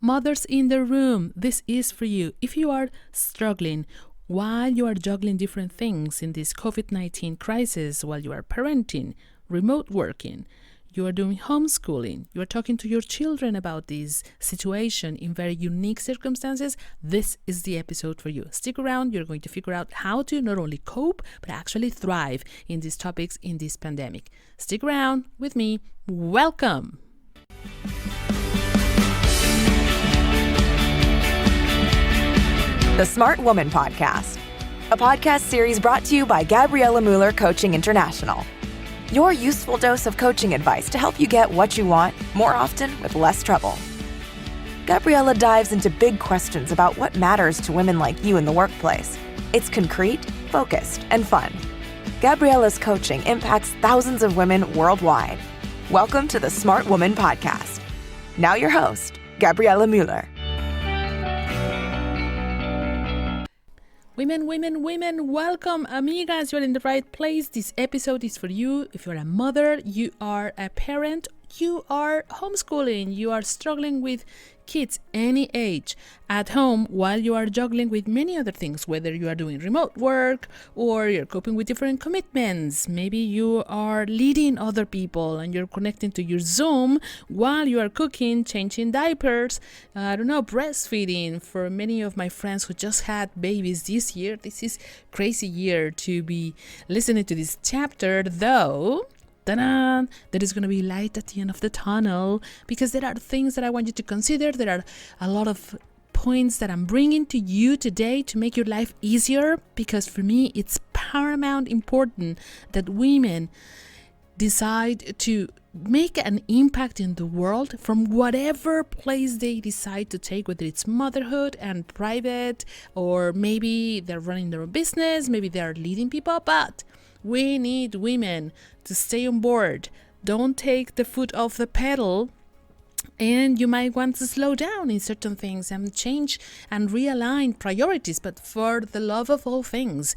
Mothers in the room, this is for you. If you are struggling while you are juggling different things in this COVID-19 crisis, while you are parenting, remote working, you are doing homeschooling, you are talking to your children about this situation in very unique circumstances, this is the episode for you. Stick around, you're going to figure out how to not only cope, but actually thrive in these topics in this pandemic. Stick around with me. Welcome. The Smart Woman Podcast, a podcast series brought to you by Gabriela Mueller Coaching International. Your useful dose of coaching advice to help you get what you want more often with less trouble. Gabriela dives into big questions about what matters to women like you in the workplace. It's concrete, focused, and fun. Gabriela's coaching impacts thousands of women worldwide. Welcome to the Smart Woman Podcast. Now your host, Gabriela Mueller. Women, welcome, amigas. You're in the right place. This episode is for you. If you're a mother, you are a parent, you are homeschooling, you are struggling with kids any age at home while you are juggling with many other things, whether you are doing remote work or you're coping with different commitments. Maybe you are leading other people and you're connecting to your Zoom while you are cooking, changing diapers, breastfeeding. For many of my friends who just had babies this year, this is crazy year to be listening to this chapter, though. There is going to be light at the end of the tunnel because there are things that I want you to consider. There are a lot of points that I'm bringing to you today to make your life easier, because for me it's paramount important that women decide to make an impact in the world from whatever place they decide to take, whether it's motherhood and private, or maybe they're running their own business, maybe they're leading people, but we need women to stay on board. Don't take the foot off the pedal, and you might want to slow down in certain things and change and realign priorities. But for the love of all things,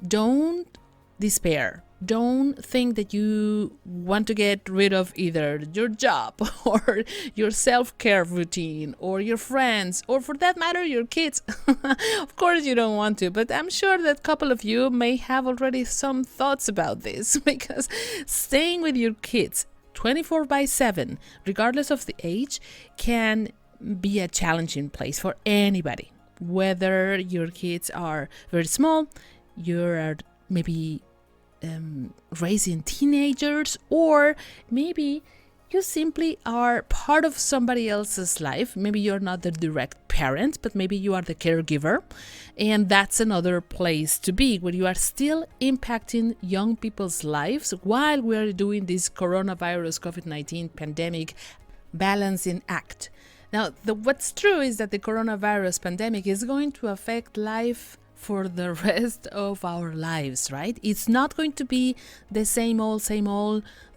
don't despair. Don't think that you want to get rid of either your job or your self-care routine or your friends, or for that matter, your kids. Of course you don't want to, but I'm sure that a couple of you may have already some thoughts about this, because staying with your kids 24/7, regardless of the age, can be a challenging place for anybody. Whether your kids are very small, you're maybe raising teenagers, or maybe you simply are part of somebody else's life. Maybe you're not the direct parent, but maybe you are the caregiver, and that's another place to be, where you are still impacting young people's lives while we're doing this coronavirus COVID-19 pandemic balancing act. Now, what's true is that the coronavirus pandemic is going to affect life for the rest of our lives, right? It's not going to be the same old,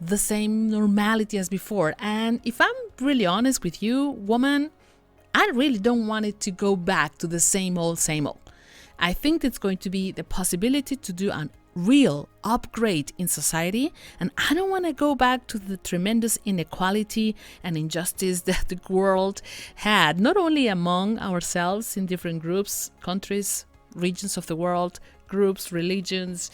the same normality as before. And if I'm really honest with you, woman, I really don't want it to go back to the same old. I think it's going to be the possibility to do a real upgrade in society, and I don't want to go back to the tremendous inequality and injustice that the world had, not only among ourselves in different groups, countries, regions of the world, groups, religions,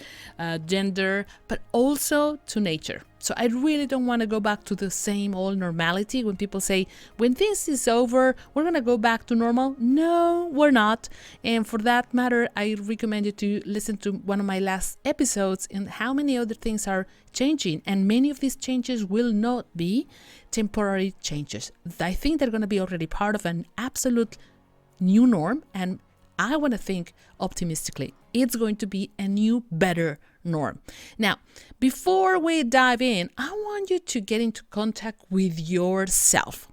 gender, but also to nature. So I really don't want to go back to the same old normality. When people say, when this is over, we're going to go back to normal. No, we're not. And for that matter, I recommend you to listen to one of my last episodes and how many other things are changing. And many of these changes will not be temporary changes. I think they're going to be already part of an absolute new norm, and I want to think optimistically. It's going to be a new, better norm. Now, before we dive in, I want you to get into contact with yourself.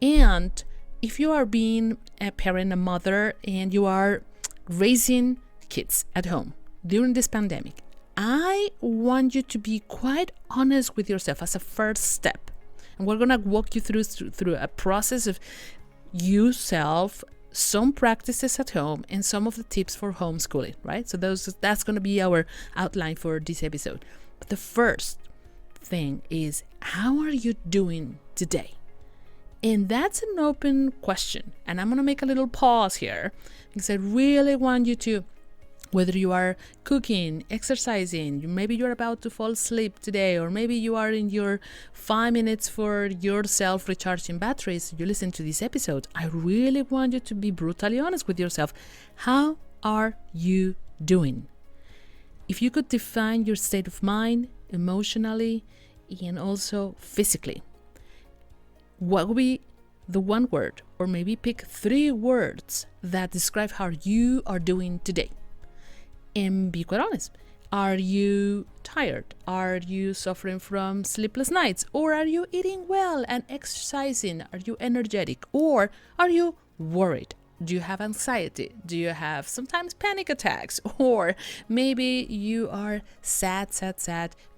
And if you are being a parent, a mother, and you are raising kids at home during this pandemic, I want you to be quite honest with yourself as a first step. And we're going to walk you through a process of yourself, some practices at home, and some of the tips for homeschooling, right? So that's going to be our outline for this episode. But the first thing is, how are you doing today? And that's an open question. And I'm going to make a little pause here because I really want you to, whether you are cooking, exercising, maybe you're about to fall asleep today, or maybe you are in your 5 minutes for yourself recharging batteries, you listen to this episode, I really want you to be brutally honest with yourself. How are you doing? If you could define your state of mind emotionally and also physically, what would be the one word, or maybe pick 3 words that describe how you are doing today? And be quite honest. Are you tired? Are you suffering from sleepless nights? Or are you eating well and exercising? Are you energetic? Or are you worried? Do you have anxiety? Do you have sometimes panic attacks? Or maybe you are sad,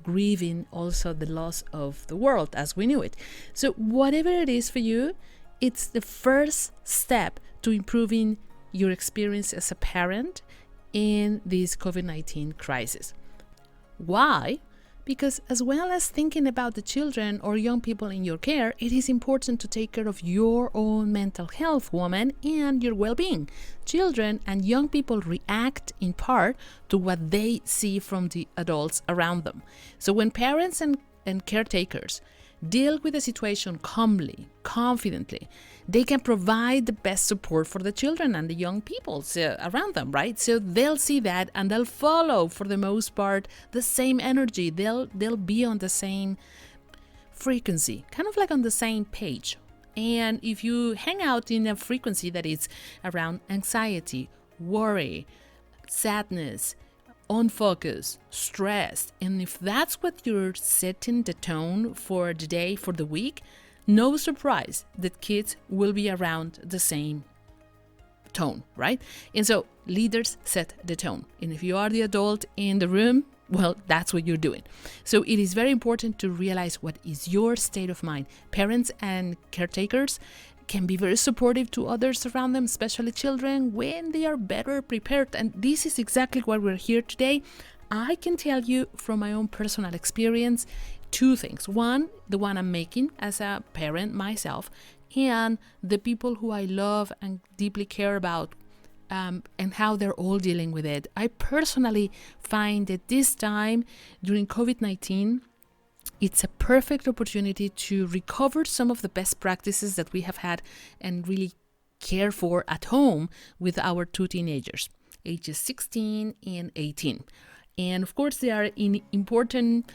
grieving also the loss of the world as we knew it. So whatever it is for you, it's the first step to improving your experience as a parent in this COVID-19 crisis. Why? Because as well as thinking about the children or young people in your care, it is important to take care of your own mental health, woman, and your well-being. Children and young people react in part to what they see from the adults around them. So when parents and caretakers deal with the situation calmly, confidently, they can provide the best support for the children and the young people around them, right? So they'll see that and they'll follow, for the most part, the same energy. They'll be on the same frequency, kind of like on the same page. And if you hang out in a frequency that is around anxiety, worry, sadness, unfocused, stressed, and if that's what you're setting the tone for the day, for the week, no surprise that kids will be around the same tone, right? And so leaders set the tone. And if you are the adult in the room, well, that's what you're doing. So it is very important to realize what is your state of mind. Parents and caretakers can be very supportive to others around them, especially children, when they are better prepared. And this is exactly why we're here today. I can tell you from my own personal experience 2 things. One, the one I'm making as a parent myself, and the people who I love and deeply care about, and how they're all dealing with it. I personally find that this time during COVID-19, it's a perfect opportunity to recover some of the best practices that we have had and really care for at home with our 2 teenagers, ages 16 and 18. And of course, they are in important,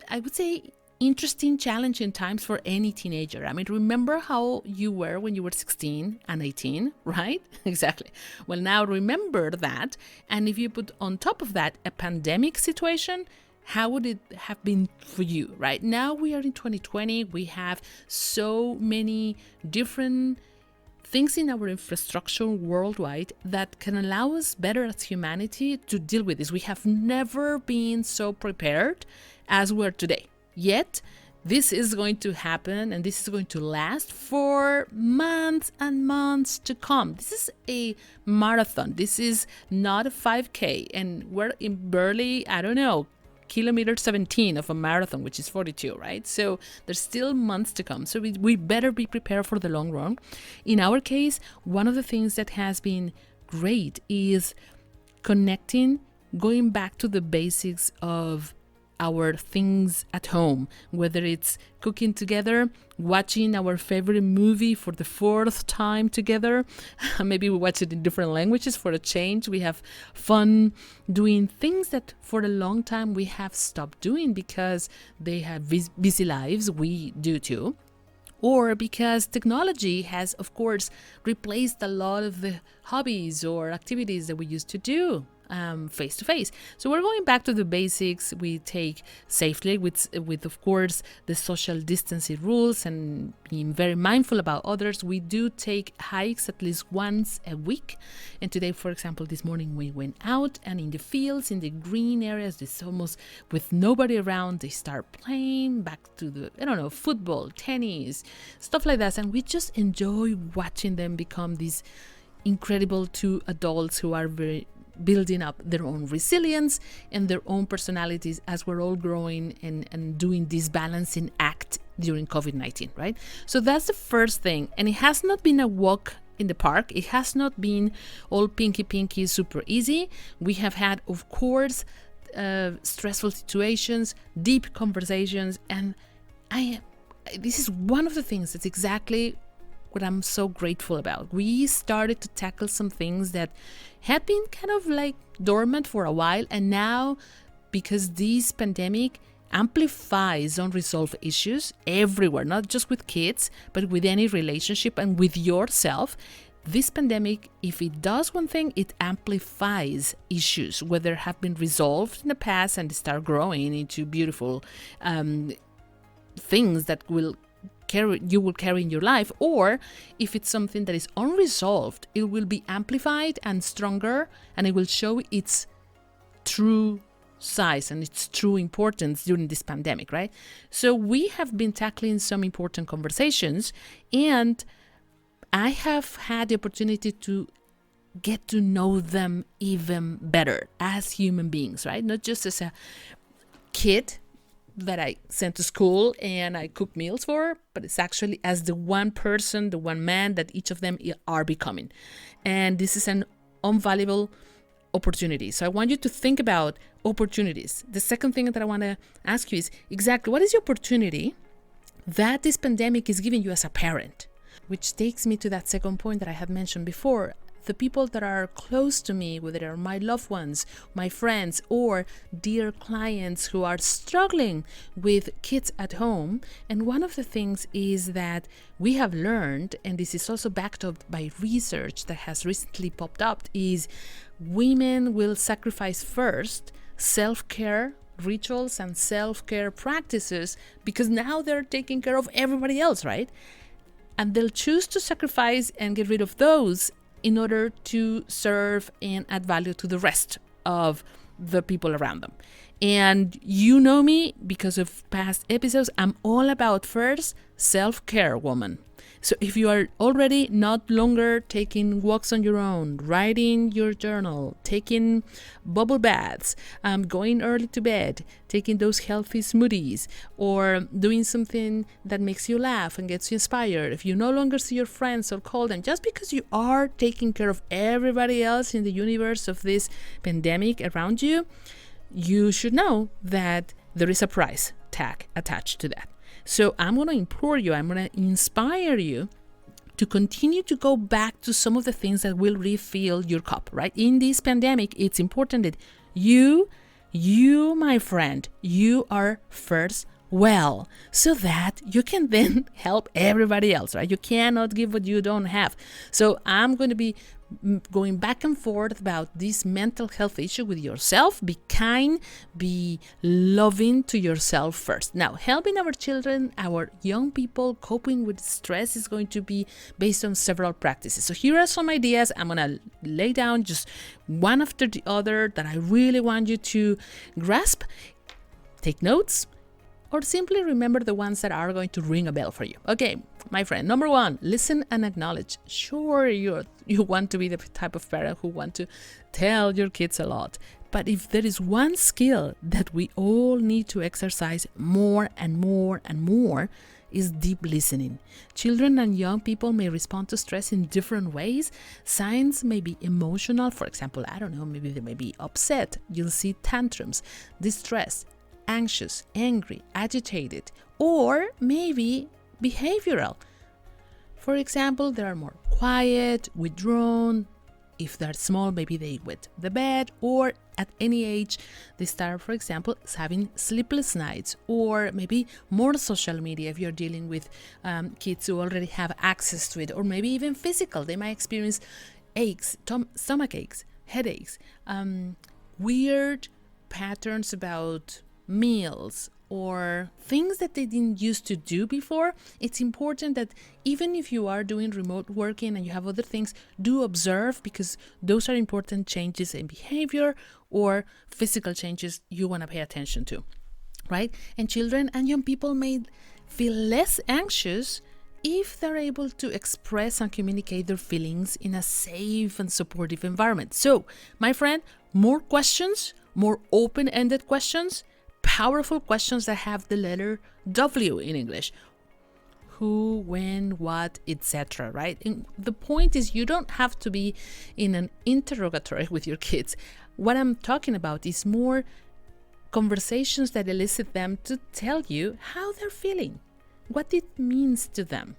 I would say, interesting, challenging times for any teenager. I mean, remember how you were when you were 16 and 18, right? Exactly. Well, now remember that. And if you put on top of that a pandemic situation, how would it have been for you, right? Now we are in 2020. We have so many different things in our infrastructure worldwide that can allow us better as humanity to deal with this. We have never been so prepared as we're today. Yet, this is going to happen and this is going to last for months and months to come. This is a marathon. This is not a 5K. And we're in barely, kilometer 17 of a marathon, which is 42, right? So there's still months to come. So we better be prepared for the long run. In our case, one of the things that has been great is connecting, going back to the basics of our things at home, whether it's cooking together, watching our favorite movie for the 4th time together. Maybe we watch it in different languages for a change. We have fun doing things that for a long time we have stopped doing because they have busy lives. We do too. Or because technology has, of course, replaced a lot of the hobbies or activities that we used to do face to face. So we're going back to the basics. We take safely with of course the social distancing rules and being very mindful about others. We do take hikes at least once a week. And today, for example, this morning we went out and in the fields, in the green areas, it's almost with nobody around, they start playing back to the, football, tennis, stuff like that. And we just enjoy watching them become these incredible 2 adults who are building up their own resilience and their own personalities as we're all growing and doing this balancing act during COVID-19, right? So that's the first thing. And it has not been a walk in the park. It has not been all pinky, super easy. We have had, of course, stressful situations, deep conversations, and this is one of the things that's exactly what I'm so grateful about. We started to tackle some things that had been kind of like dormant for a while, and now, because this pandemic amplifies unresolved issues everywhere, not just with kids, but with any relationship and with yourself. This pandemic, if it does one thing, it amplifies issues, whether have been resolved in the past and start growing into beautiful things that you will carry in your life, or if it's something that is unresolved, it will be amplified and stronger, and it will show its true size and its true importance during this pandemic, right? So we have been tackling some important conversations, and I have had the opportunity to get to know them even better as human beings, right? Not just as a kid that I sent to school and I cook meals for, but it's actually as the one person, the one man that each of them are becoming. And this is an invaluable opportunity. So I want you to think about opportunities. The second thing that I want to ask you is exactly what is the opportunity that this pandemic is giving you as a parent? Which takes me to that second point that I had mentioned before. The people that are close to me, whether they're my loved ones, my friends, or dear clients who are struggling with kids at home. And one of the things is that we have learned, and this is also backed up by research that has recently popped up, is women will sacrifice first self-care rituals and self-care practices because now they're taking care of everybody else, right? And they'll choose to sacrifice and get rid of those in order to serve and add value to the rest of the people around them. And you know me because of past episodes, I'm all about first self-care, woman. So if you are already not longer taking walks on your own, writing your journal, taking bubble baths, going early to bed, taking those healthy smoothies, or doing something that makes you laugh and gets you inspired, if you no longer see your friends or call them, just because you are taking care of everybody else in the universe of this pandemic around you, you should know that there is a price tag attached to that. So I'm going to implore you, I'm going to inspire you to continue to go back to some of the things that will refill your cup, right? In this pandemic, it's important that you, my friend, you are first well, so that you can then help everybody else, right? You cannot give what you don't have. So I'm going to be going back and forth about this mental health issue with yourself. Be kind, be loving to yourself first. Now, helping our children, our young people coping with stress is going to be based on several practices. So here are some ideas. I'm going to lay down just one after the other that I really want you to grasp, take notes, or simply remember the ones that are going to ring a bell for you. Okay, my friend, number one, listen and acknowledge. Sure, you want to be the type of parent who want to tell your kids a lot. But if there is one skill that we all need to exercise more and more and more, is deep listening. Children and young people may respond to stress in different ways. Signs may be emotional. For example, I don't know, maybe they may be upset. You'll see tantrums, distress, anxious, angry, agitated, or maybe behavioral. For example, they are more quiet, withdrawn. If they're small, maybe they wet the bed, or at any age, they start, for example, having sleepless nights, or maybe more social media if you're dealing with kids who already have access to it, or maybe even physical. They might experience aches, stomach aches, headaches, weird patterns about meals or things that they didn't used to do before. It's important that even if you are doing remote working and you have other things, do observe, because those are important changes in behavior or physical changes you want to pay attention to, right? And children and young people may feel less anxious if they're able to express and communicate their feelings in a safe and supportive environment. So, my friend, more questions, more open-ended questions, powerful questions that have the letter W in English. who, when, what, etc., right? And the point is, you don't have to be in an interrogatory with your kids. What I'm talking about is more conversations that elicit them to tell you how they're feeling, what it means to them,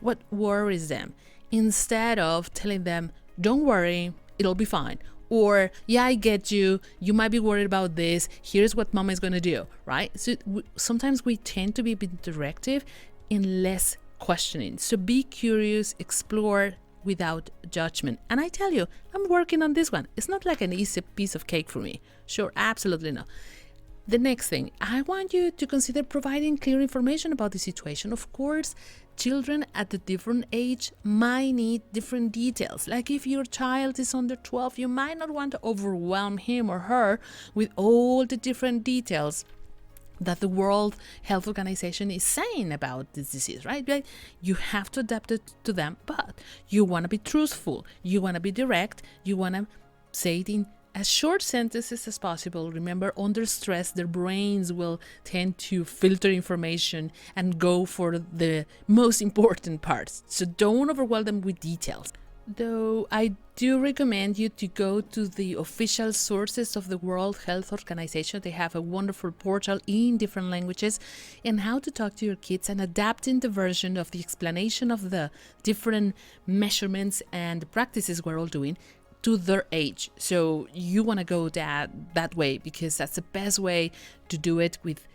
what worries them, instead of telling them, don't worry, it'll be fine. Or, yeah, I get you. You might be worried about this. Here's what mama is going to do, right? So sometimes we tend to be a bit directive and less questioning. So be curious, explore without judgment. And I tell you, I'm working on this one. It's not like an easy piece of cake for me. Sure, absolutely not. The next thing, I want you to consider providing clear information about the situation. Of course, children at a different age might need different details. Like if your child is under 12, you might not want to overwhelm him or her with all the different details that the World Health Organization is saying about this disease, right? You have to adapt it to them, but you want to be truthful. You want to be direct. You want to say it in as short sentences as possible. Remember, under stress, their brains will tend to filter information and go for the most important parts. So don't overwhelm them with details. Though I do recommend you to go to the official sources of the World Health Organization. They have a wonderful portal in different languages and how to talk to your kids and adapting the version of the explanation of the different measurements and practices we're all doing to their age. So you want to go that way, because that's the best way to do it, with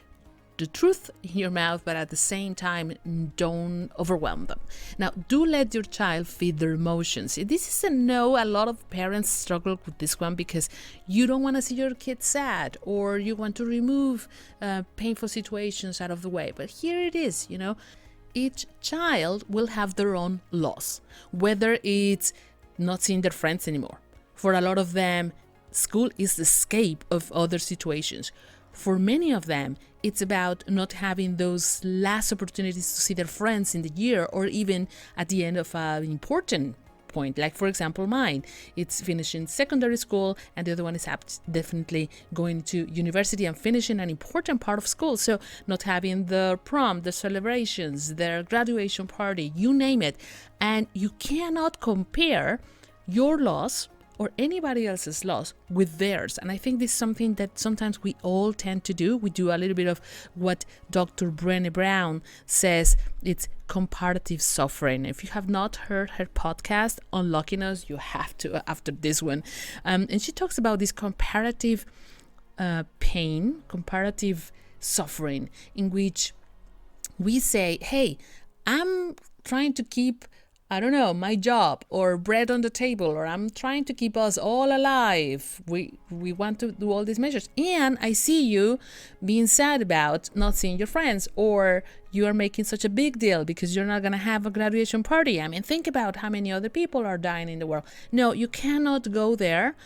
the truth in your mouth, but at the same time, don't overwhelm them. Now, do let your child feed their emotions. This is a no. A lot of parents struggle with this one because you don't want to see your kid sad, or you want to remove painful situations out of the way. But here it is, each child will have their own loss, whether it's not seeing their friends anymore. For a lot of them, school is the escape of other situations. For many of them, it's about not having those last opportunities to see their friends in the year, or even at the end of an important point. Like, for example, mine, it's finishing secondary school, and the other one is definitely going to university and finishing an important part of school. So not having the prom, the celebrations, their graduation party, you name it. And you cannot compare your loss or anybody else's loss with theirs. And I think this is something that sometimes we all tend to do. We do a little bit of what Dr. Brené Brown says. It's comparative suffering. If you have not heard her podcast, Unlocking Us, you have to after this one. And she talks about this comparative pain, comparative suffering, in which we say, hey, I'm trying to keep my job or bread on the table, or I'm trying to keep us all alive. We want to do all these measures. And I see you being sad about not seeing your friends, or you are making such a big deal because you're not going to have a graduation party. I mean, think about how many other people are dying in the world. No, you cannot go there.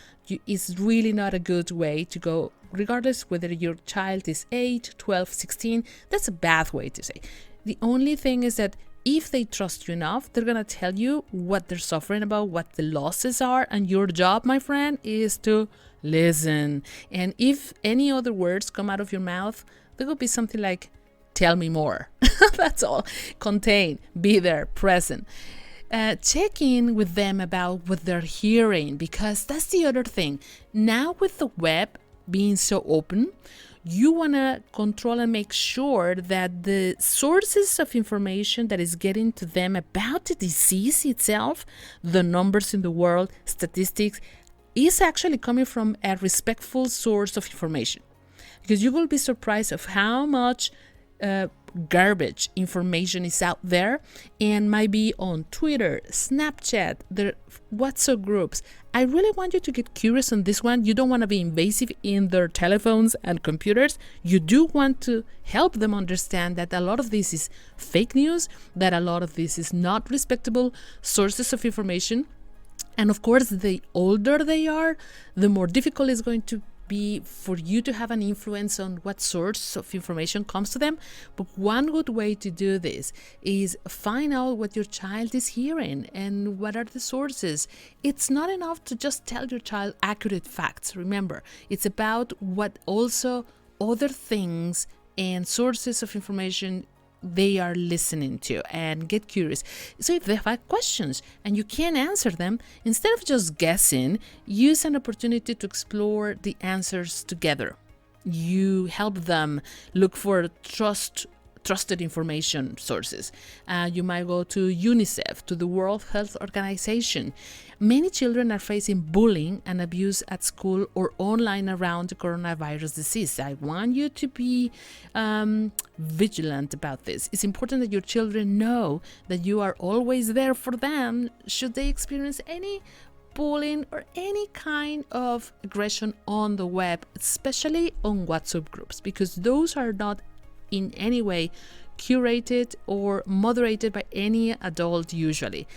It's really not a good way to go, regardless whether your child is 8, 12, 16. That's a bad way to say. The only thing is that if they trust you enough, they're going to tell you what they're suffering about, what the losses are. And your job, my friend, is to listen. And if any other words come out of your mouth, there will be something like, tell me more. That's all. Contain, be there, present. Check in with them about what they're hearing, because that's the other thing. Now with the web being so open, you want to control and make sure that the sources of information that is getting to them about the disease itself, the numbers in the world, statistics, is actually coming from a respectful source of information. Because you will be surprised of how much garbage information is out there, and might be on Twitter, Snapchat, their WhatsApp groups. I really want you to get curious on this one. You don't want to be invasive in their telephones and computers. You do want to help them understand that a lot of this is fake news, that a lot of this is not respectable sources of information. And of course, the older they are, the more difficult it's going to be for you to have an influence on what source of information comes to them. But one good way to do this is find out what your child is hearing and what are the sources. It's not enough to just tell your child accurate facts. Remember, it's about what also other things and sources of information they are listening to, and get curious. So if they have questions and you can't answer them, instead of just guessing, use an opportunity to explore the answers together. You help them look for trusted information sources. You might go to UNICEF, to the World Health Organization. Many children are facing bullying and abuse at school or online around the coronavirus disease. I want you to be vigilant about this. It's important that your children know that you are always there for them should they experience any bullying or any kind of aggression on the web, especially on WhatsApp groups, because those are not in any way curated or moderated by any adult usually.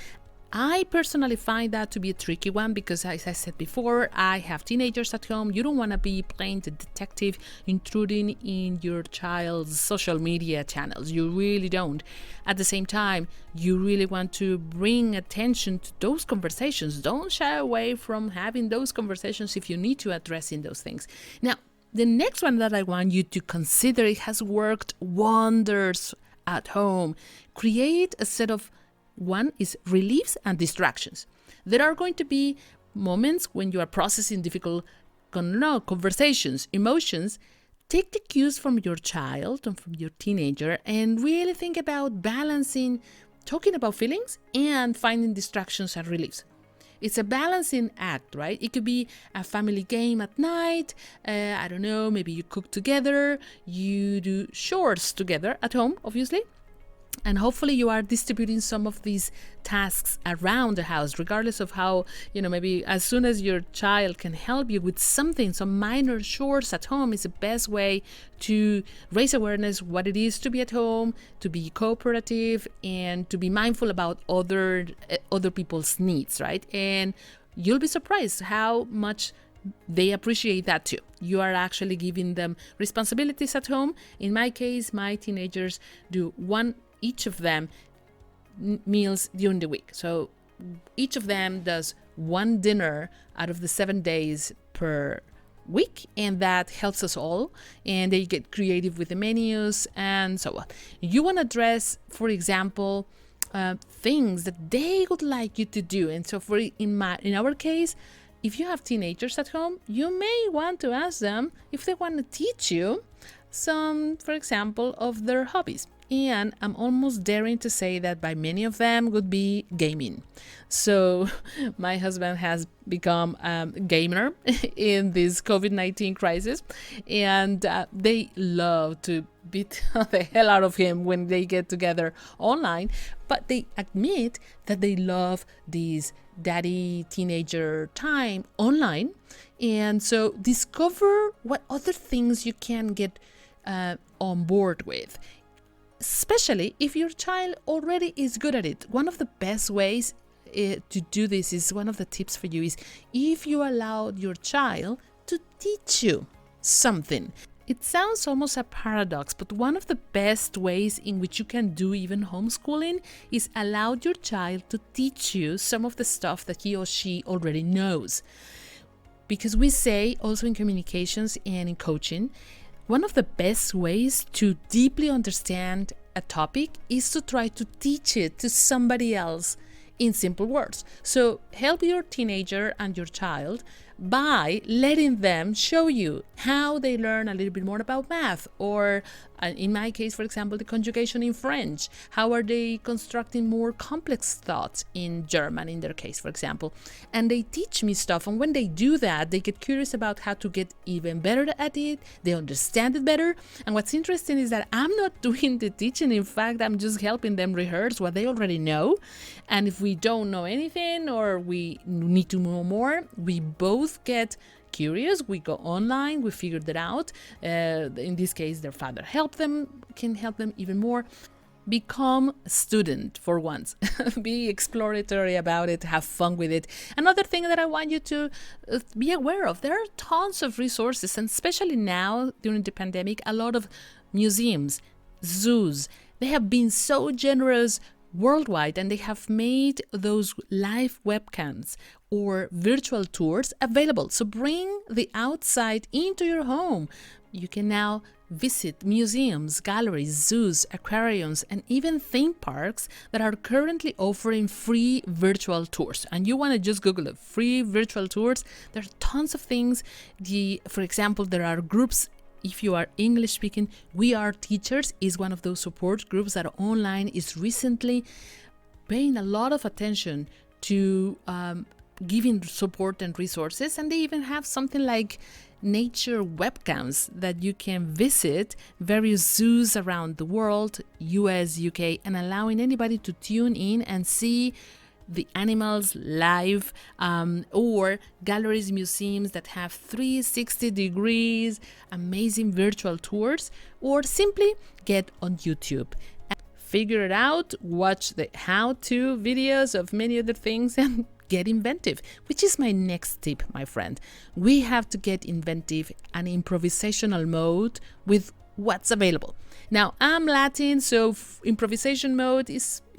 I personally find that to be a tricky one because, as I said before, I have teenagers at home. You don't want to be playing the detective, intruding in your child's social media channels. You really don't. At the same time, you really want to bring attention to those conversations. Don't shy away from having those conversations if you need to address in those things. Now, the next one that I want you to consider, it has worked wonders at home. Create a set of one is reliefs and distractions. There are going to be moments when you are processing difficult conversations, emotions. Take the cues from your child and from your teenager and really think about balancing talking about feelings and finding distractions and reliefs. It's a balancing act, right? It could be a family game at night. I don't know, maybe you cook together, you do chores together at home, obviously. And hopefully you are distributing some of these tasks around the house, regardless of how, maybe as soon as your child can help you with something, some minor chores at home is the best way to raise awareness what it is to be at home, to be cooperative, and to be mindful about other people's needs, right? And you'll be surprised how much they appreciate that too. You are actually giving them responsibilities at home. In my case, my teenagers do each of them meals during the week. So each of them does one dinner out of the 7 days per week, and that helps us all. And they get creative with the menus and so on. You want to address, for example, things that they would like you to do. And so in our case, if you have teenagers at home, you may want to ask them if they want to teach you some, for example, of their hobbies. And I'm almost daring to say that by many of them would be gaming. So my husband has become a gamer in this COVID-19 crisis, and they love to beat the hell out of him when they get together online. But they admit that they love this daddy teenager time online. And so discover what other things you can get on board with, especially if your child already is good at it. One of the best ways to do this is, one of the tips for you is, if you allow your child to teach you something. It sounds almost a paradox, but one of the best ways in which you can do even homeschooling is allow your child to teach you some of the stuff that he or she already knows. Because we say also in communications and in coaching, one of the best ways to deeply understand a topic is to try to teach it to somebody else in simple words. So help your teenager and your child by letting them show you how they learn a little bit more about math, or in my case, for example, the conjugation in French. How are they constructing more complex thoughts in German, in their case, for example? And they teach me stuff. And when they do that, they get curious about how to get even better at it. They understand it better. And what's interesting is that I'm not doing the teaching. In fact, I'm just helping them rehearse what they already know. And if we don't know anything or we need to know more, we both get curious, we go online, we figured it out. In this case, their father can help them even more. Become a student for once. Be exploratory about it, have fun with it. Another thing that I want you to be aware of, there are tons of resources, and especially now during the pandemic, a lot of museums, zoos, they have been so generous worldwide, and they have made those live webcams or virtual tours available. So bring the outside into your home. You can now visit museums, galleries, zoos, aquariums, and even theme parks that are currently offering free virtual tours. And you want to just Google it, free virtual tours. There are tons of things. For example, there are groups. If you are English speaking, We Are Teachers is one of those support groups that online is recently paying a lot of attention to giving support and resources. And they even have something like nature webcams that you can visit various zoos around the world, US, UK, and allowing anybody to tune in and see the animals live, or galleries, museums that have 360 degrees, amazing virtual tours, or simply get on YouTube. Figure it out, watch the how-to videos of many other things, and get inventive, which is my next tip, my friend. We have to get inventive and improvisational mode with what's available. Now, I'm Latin, so improvisation mode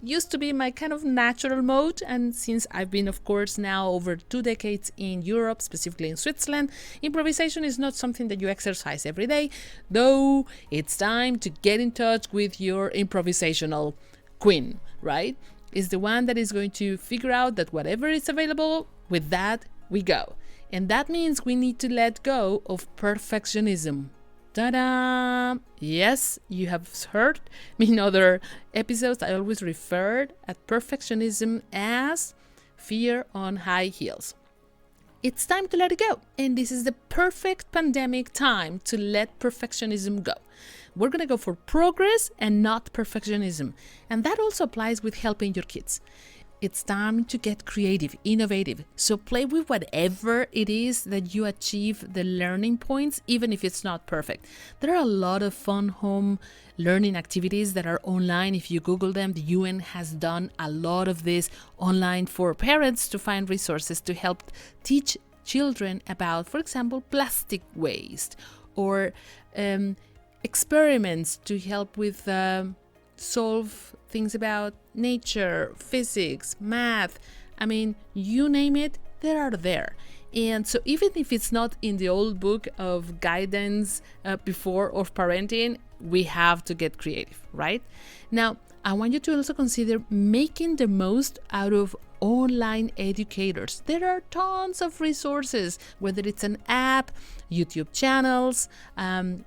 used to be my kind of natural mode, and since I've been, of course, now over 2 decades in Europe, specifically in Switzerland, improvisation is not something that you exercise every day, though it's time to get in touch with your improvisational queen, right? Is the one that is going to figure out that whatever is available, with that we go. And that means we need to let go of perfectionism. Ta-da! Yes, you have heard me in other episodes. I always referred at perfectionism as fear on high heels. It's time to let it go. And this is the perfect pandemic time to let perfectionism go. We're going to go for progress and not perfectionism. And that also applies with helping your kids. It's time to get creative, innovative. So play with whatever it is that you achieve the learning points, even if it's not perfect. There are a lot of fun home learning activities that are online. If you Google them, the UN has done a lot of this online for parents to find resources to help teach children about, for example, plastic waste, or experiments to help with solve things about nature, physics, math. I mean, you name it, they are there. And so even if it's not in the old book of guidance before of parenting, we have to get creative, right? Now, I want you to also consider making the most out of online educators. There are tons of resources, whether it's an app, YouTube channels,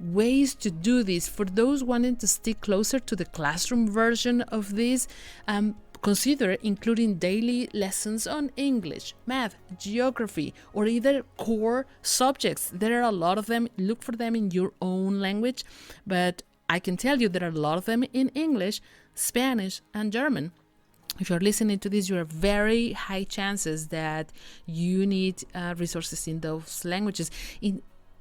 ways to do this. For those wanting to stick closer to the classroom version of this, consider including daily lessons on English, math, geography, or either core subjects. There are a lot of them. Look for them in your own language, but I can tell you there are a lot of them in English, Spanish, and German. If you're listening to this, you have very high chances that you need resources in those languages.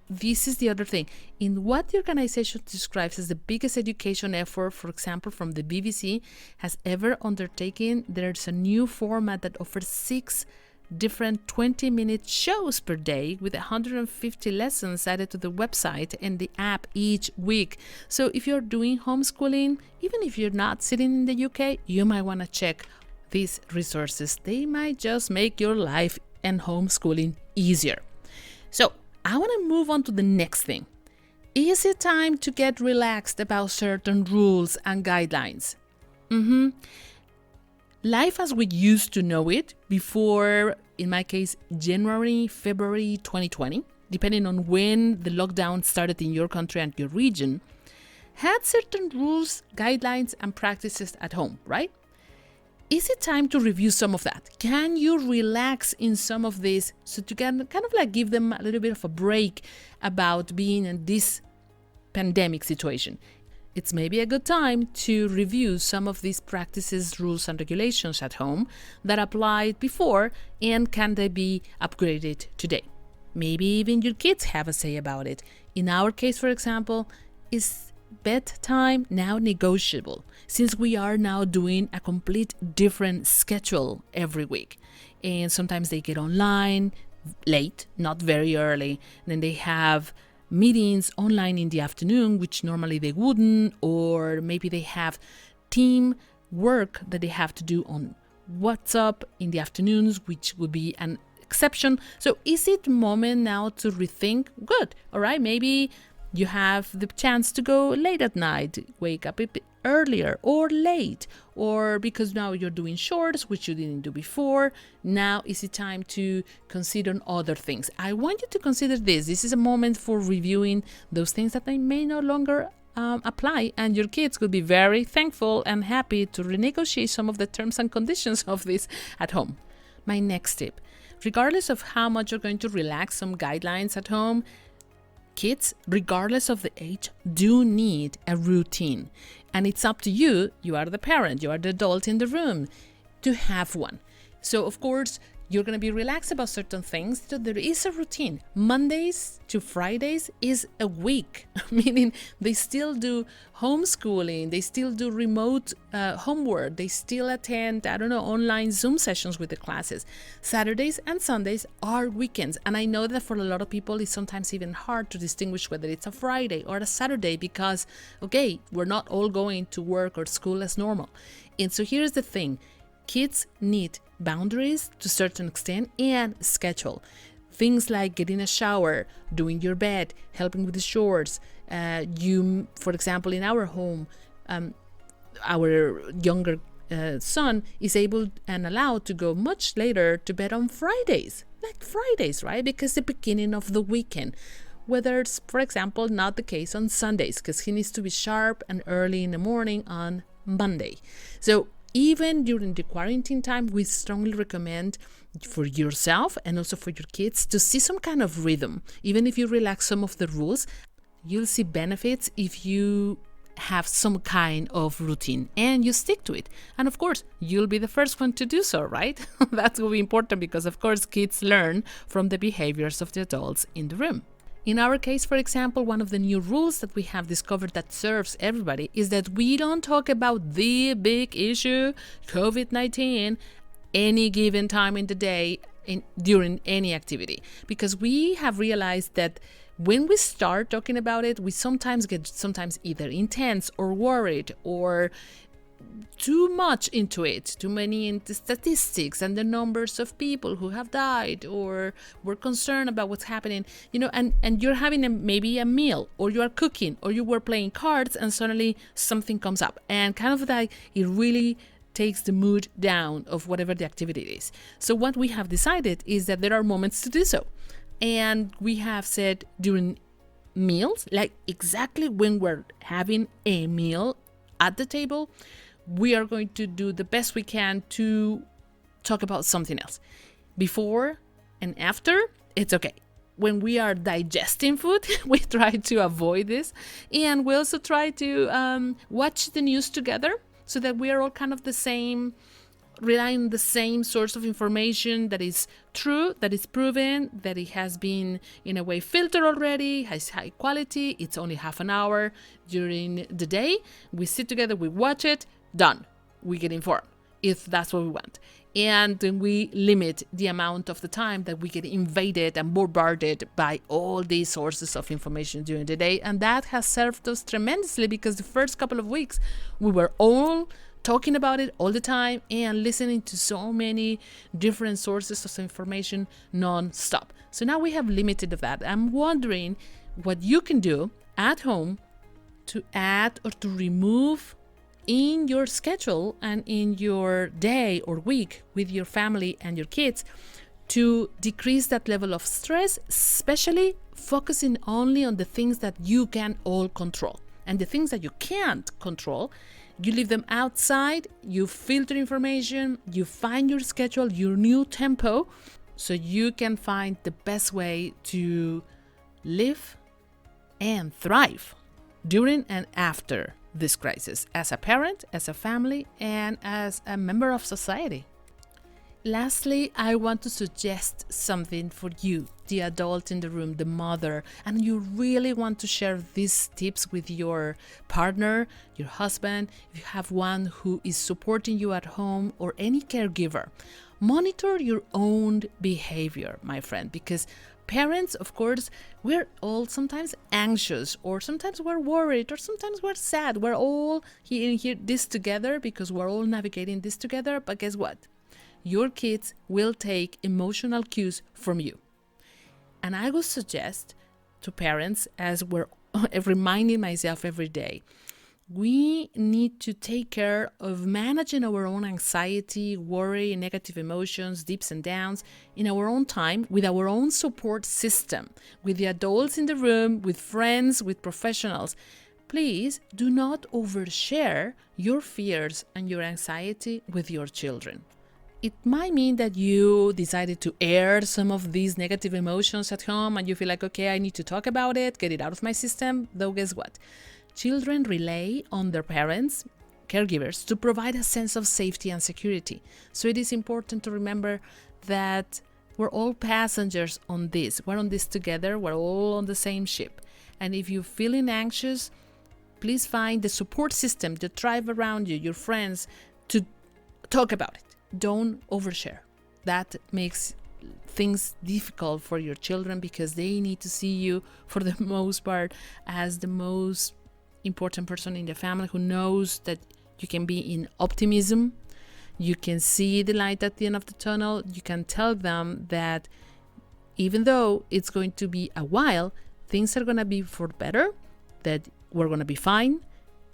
This is the other thing. In what the organization describes as the biggest education effort, for example, from the BBC, has ever undertaken, there's a new format that offers 6 different 20-minute shows per day with 150 lessons added to the website and the app each week. So if you're doing homeschooling, even if you're not sitting in the UK, you might want to check these resources. They might just make your life and homeschooling easier. So I want to move on to the next thing. Is it time to get relaxed about certain rules and guidelines? Life as we used to know it before, in my case, January, February 2020, depending on when the lockdown started in your country and your region, had certain rules, guidelines, and practices at home, right? Is it time to review some of that? Can you relax in some of this so you can kind of like give them a little bit of a break about being in this pandemic situation? It's maybe a good time to review some of these practices, rules, and regulations at home that applied before, and can they be upgraded today? Maybe even your kids have a say about it. In our case, for example, is bedtime now negotiable, since we are now doing a complete different schedule every week. And sometimes they get online late, not very early, and then they have meetings online in the afternoon, which normally they wouldn't, or maybe they have team work that they have to do on WhatsApp in the afternoons, which would be an exception. So is it moment now to rethink? Good. All right. Maybe You have the chance to go late at night, wake up a bit earlier or late, or because now you're doing shorts, which you didn't do before. Now is the time to consider other things. I want you to consider this. This is a moment for reviewing those things that they may no longer apply, and your kids could be very thankful and happy to renegotiate some of the terms and conditions of this at home. My next tip, regardless of how much you're going to relax some guidelines at home, kids, regardless of the age, do need a routine. And it's up to you, you are the parent, you are the adult in the room, to have one. So of course, you're going to be relaxed about certain things. So there is a routine. Mondays to Fridays is a week, meaning they still do homeschooling, they still do remote homework, they still attend, online Zoom sessions with the classes. Saturdays and Sundays are weekends. And I know that for a lot of people, it's sometimes even hard to distinguish whether it's a Friday or a Saturday because, okay, we're not all going to work or school as normal. And so here's the thing. Kids need boundaries to a certain extent and schedule. Things like getting a shower, doing your bed, helping with the chores. For example, in our home, our younger son is able and allowed to go much later to bed on Fridays, right? Because the beginning of the weekend. Whether it's, for example, not the case on Sundays, because he needs to be sharp and early in the morning on Monday. So even during the quarantine time, we strongly recommend for yourself and also for your kids to see some kind of rhythm. Even if you relax some of the rules, you'll see benefits if you have some kind of routine and you stick to it. And of course, you'll be the first one to do so, right? That will be important because, of course, kids learn from the behaviors of the adults in the room. In our case, for example, one of the new rules that we have discovered that serves everybody is that we don't talk about the big issue, COVID-19, any given time in the day during any activity. Because we have realized that when we start talking about it, we sometimes get either intense or worried or too much into it, too many into statistics and the numbers of people who have died, or we're concerned about what's happening, and you're having maybe a meal, or you are cooking, or you were playing cards, and suddenly something comes up, and kind of like it really takes the mood down of whatever the activity is. So what we have decided is that there are moments to do so, and we have said during meals, like exactly when we're having a meal at the table, we are going to do the best we can to talk about something else. Before and after, it's okay. When we are digesting food, we try to avoid this. And we also try to watch the news together so that we are all kind of the same, relying on the same source of information that is true, that is proven, that it has been in a way filtered already, has high quality. It's only half an hour during the day. We sit together, we watch it, done. We get informed if that's what we want. And then we limit the amount of the time that we get invaded and bombarded by all these sources of information during the day. And that has served us tremendously because the first couple of weeks we were all talking about it all the time and listening to so many different sources of information non-stop. So now we have limited of that. I'm wondering what you can do at home to add or to remove in your schedule and in your day or week with your family and your kids to decrease that level of stress, especially focusing only on the things that you can all control. And the things that you can't control, you leave them outside, you filter information, you find your schedule, your new tempo, so you can find the best way to live and thrive during and after this crisis, as a parent, as a family, and as a member of society. Lastly, I want to suggest something for you, the adult in the room, the mother, and you really want to share these tips with your partner, your husband, if you have one who is supporting you at home, or any caregiver. Monitor your own behavior, my friend, because parents, of course, we're all sometimes anxious, or sometimes we're worried, or sometimes we're sad. We're all here this together because we're all navigating this together. But guess what? Your kids will take emotional cues from you. And I would suggest to parents, as we're reminding myself every day. We need to take care of managing our own anxiety, worry, negative emotions, dips and downs in our own time with our own support system, with the adults in the room, with friends, with professionals. Please do not overshare your fears and your anxiety with your children. It might mean that you decided to air some of these negative emotions at home and you feel like, okay, I need to talk about it, get it out of my system. Though guess what? Children rely on their parents, caregivers, to provide a sense of safety and security. So it is important to remember that we're all passengers on this. We're on this together. We're all on the same ship. And if you're feeling anxious, please find the support system, the tribe around you, your friends, to talk about it. Don't overshare. That makes things difficult for your children because they need to see you, for the most part, as the most important person in the family who knows that you can be in optimism, you can see the light at the end of the tunnel, you can tell them that even though it's going to be a while, things are going to be for better, that we're going to be fine,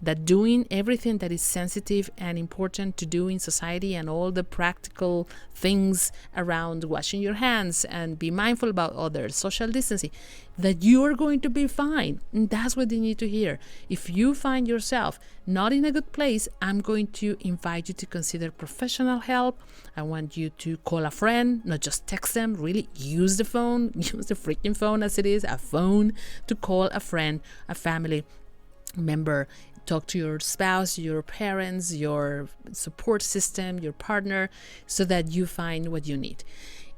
that doing everything that is sensitive and important to do in society and all the practical things around washing your hands and be mindful about others, social distancing, that you are going to be fine. And that's what they need to hear. If you find yourself not in a good place, I'm going to invite you to consider professional help. I want you to call a friend, not just text them, really use the phone, use the freaking phone as it is, a phone, to call a friend, a family member. Talk to your spouse, your parents, your support system, your partner, so that you find what you need.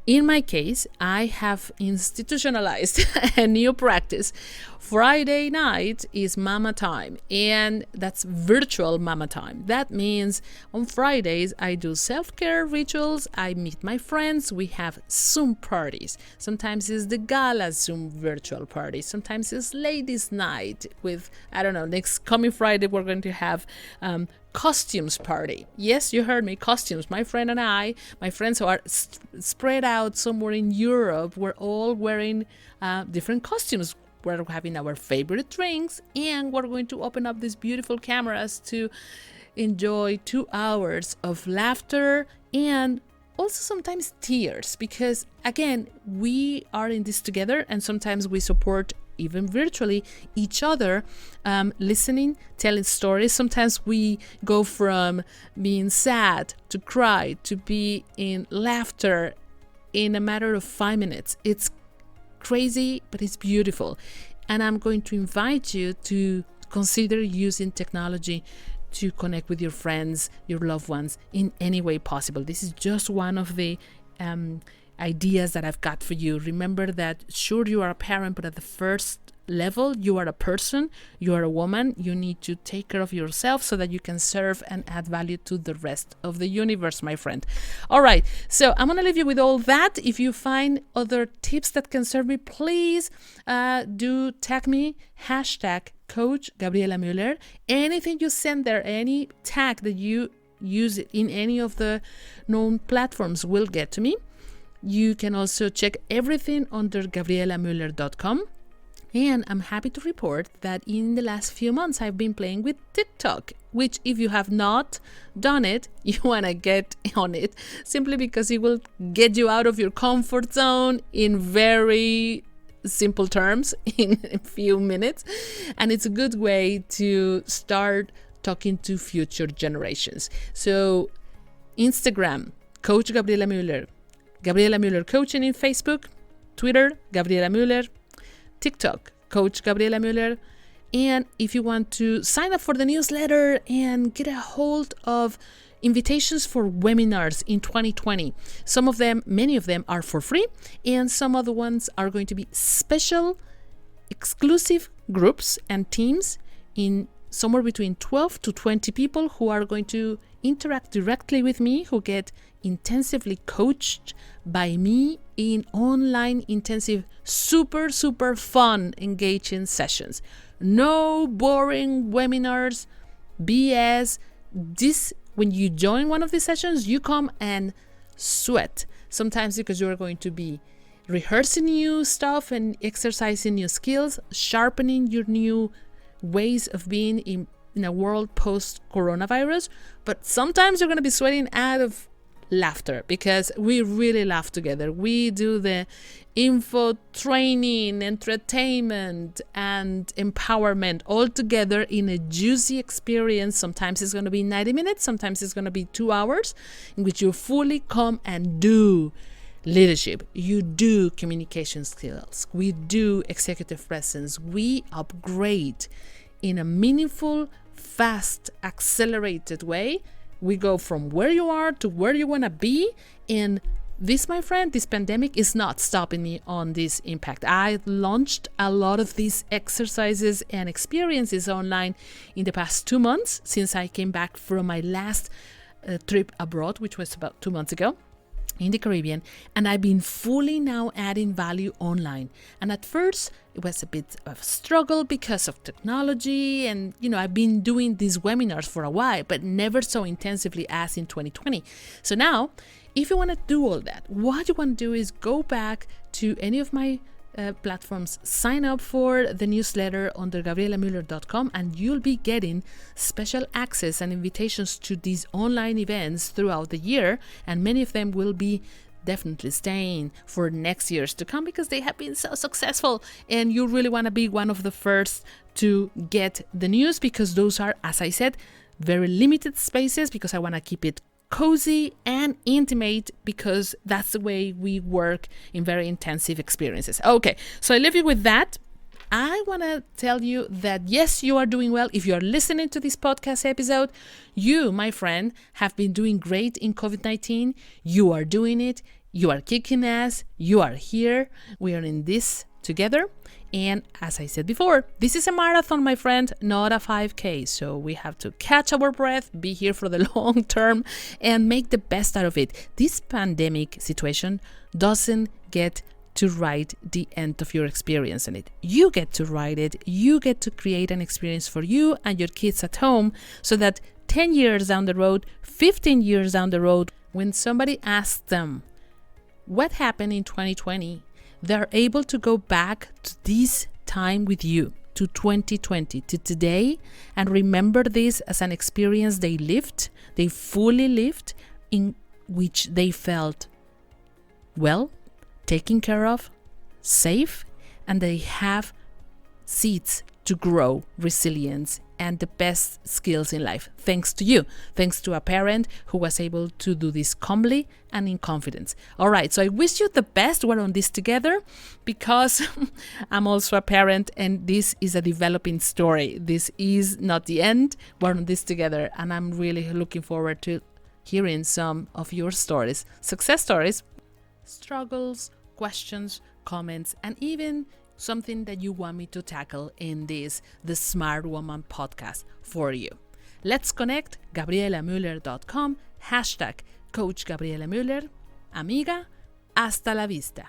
In my case, I have institutionalized a new practice. Friday night is mama time, and that's virtual mama time. That means on Fridays, I do self-care rituals. I meet my friends. We have Zoom parties. Sometimes it's the gala Zoom virtual party. Sometimes it's ladies' night with, I don't know, next coming Friday, we're going to have costumes party. Yes, you heard me, costumes. My friend and I, my friends who are spread out somewhere in Europe, we're all wearing different costumes. We're having our favorite drinks, and we're going to open up these beautiful cameras to enjoy 2 hours of laughter and also sometimes tears, because again, we are in this together, and sometimes we support even virtually each other, listening, telling stories. Sometimes we go from being sad to cry to be in laughter in a matter of 5 minutes. It's crazy, but it's beautiful. And I'm going to invite you to consider using technology to connect with your friends, your loved ones in any way possible. This is just one of the ideas that I've got for you. Remember that, sure, you are a parent, but at the first level, you are a person, you are a woman. You need to take care of yourself so that you can serve and add value to the rest of the universe, my friend. All right, so I'm going to leave you with all that. If you find other tips that can serve me, please do tag me, hashtag Coach Gabriela Mueller. Anything you send there, any tag that you use in any of the known platforms will get to me. You can also check everything under GabrielaMueller.com. And I'm happy to report that in the last few months, I've been playing with TikTok, which if you have not done it, you want to get on it, simply because it will get you out of your comfort zone in very simple terms in a few minutes. And it's a good way to start talking to future generations. So Instagram, Coach Gabriela Mueller, Gabriela Mueller Coaching in Facebook, Twitter, Gabriela Mueller, TikTok, Coach Gabriela Mueller. And if you want to sign up for the newsletter and get a hold of invitations for webinars in 2020, some of them, many of them are for free, and some other ones are going to be special, exclusive groups and teams in somewhere between 12 to 20 people who are going to interact directly with me, who get intensively coached by me in online intensive, super fun, engaging sessions. No boring webinars, BS. When you join one of these sessions, you come and sweat. Sometimes because you are going to be rehearsing new stuff and exercising new skills, sharpening your new ways of being in a world post-coronavirus. But sometimes you're going to be sweating out of laughter because we really laugh together. We do the info, training, entertainment, and empowerment all together in a juicy experience. Sometimes it's going to be 90 minutes, sometimes it's going to be 2 hours, in which you fully come and do leadership, you do communication skills, we do executive presence, we upgrade in a meaningful, fast, accelerated way. We go from where you are to where you want to be. And this, my friend, this pandemic is not stopping me on this impact. I launched a lot of these exercises and experiences online in the past 2 months since I came back from my last trip abroad, which was about 2 months ago in the Caribbean, and I've been fully now adding value online. And at first it was a bit of a struggle because of technology, and I've been doing these webinars for a while, but never so intensively as in 2020. So now, if you want to do all that, what you want to do is go back to any of my platforms, sign up for the newsletter under GabrielaMueller.com, and you'll be getting special access and invitations to these online events throughout the year, and many of them will be definitely staying for next years to come because they have been so successful, and you really want to be one of the first to get the news, because those are, as I said, very limited spaces, because I want to keep it cozy and intimate, because that's the way we work in very intensive experiences. Okay, so I leave you with that. I want to tell you that yes, you are doing well. If you are listening to this podcast episode, you, my friend, have been doing great in COVID-19. You are doing it. You are kicking ass. You are here. We are in this together. And as I said before, this is a marathon, my friend, not a 5K. So we have to catch our breath, be here for the long term, and make the best out of it. This pandemic situation doesn't get to write the end of your experience in it. You get to write it. You get to create an experience for you and your kids at home, so that 10 years down the road, 15 years down the road, when somebody asks them what happened in 2020, they're able to go back to this time with you, to 2020, to today, and remember this as an experience they lived, they fully lived, in which they felt well, taken care of, safe, and they have seeds to grow resilience and the best skills in life, thanks to you, thanks to a parent who was able to do this calmly and in confidence. All right, so I wish you the best. We're on this together, because I'm also a parent, and this is a developing story. This is not the end. We're on this together, and I'm really looking forward to hearing some of your stories, success stories, struggles, questions, comments, and even something that you want me to tackle in this The Smart Woman podcast for you. Let's connect. GabrielaMueller.com, #Coach Gabriela Mueller. Amiga, hasta la vista.